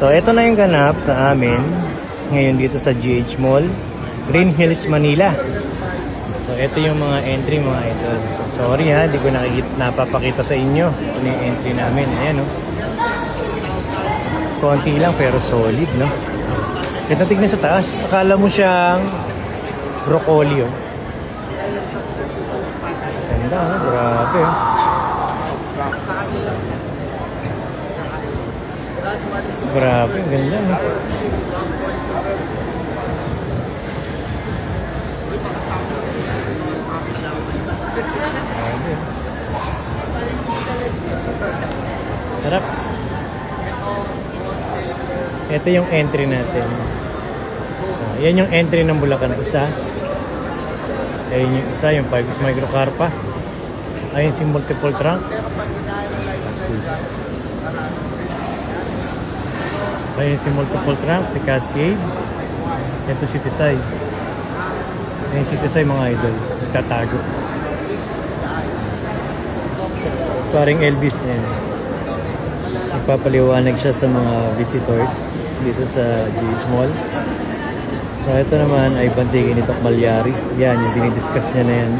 So, ito na yung ganap sa amin ngayon dito sa GH Mall, Green Hills, Manila. So, ito yung mga entry, mga idol. So, sorry ha, di ko napapakita sa inyo ano yung entry namin. Ayan, no? Konti lang pero solid, no? Kita tignan sa taas. Akala mo siyang broccoli, oh. Ganda, no? Grabe, oh. Grabe, ganda, no? Grabe. Sarap. Ito yung entry natin. Yan yung entry ng Bulacan. Isa. Ayun yung isa, yung 5 is microcarpa. Ayun si multiple trunk. Ayun si multiple trunk, si Cascade. Ito si Tisay. Ayun si Tisay, mga idol. Nagtatago. Paring Elvis yan. Nagpapaliwanag siya sa mga visitors dito sa GH Mall. So ito naman ay bantigin ni Tok Malyari. Yan, yung dinidiscuss niya na yan.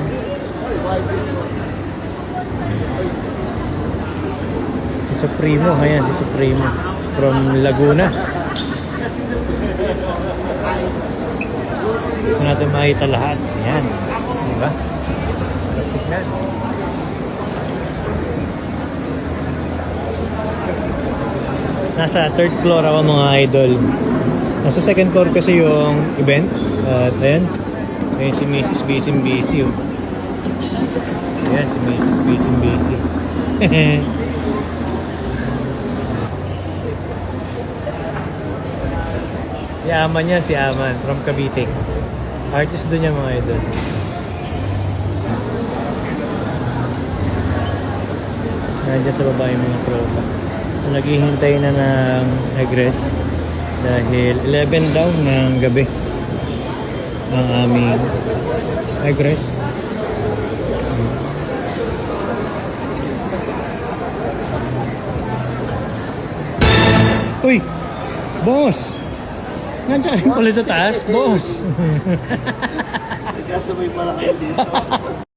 Si Supremo, ayan si Supremo from Laguna. Ito natin makita lahat. Ayan, diba? Tignan. Nasa third floor ako, mga idol. Nasa second floor kasi yung event. At ayan. Ayan si Mrs. Busy. Oh. Ayan si Mrs. Busy. Si Aman niya, si Aman from Cavite. Artist doon niya, mga idol. Nandiyan sa baba yung mga tropa. So, naghihintay na ng egress dahil 11 daw ng gabi ang aming egress. Uy! Boss! Nandiyan pala sa taas, boss! Kasabay pala kayo dito.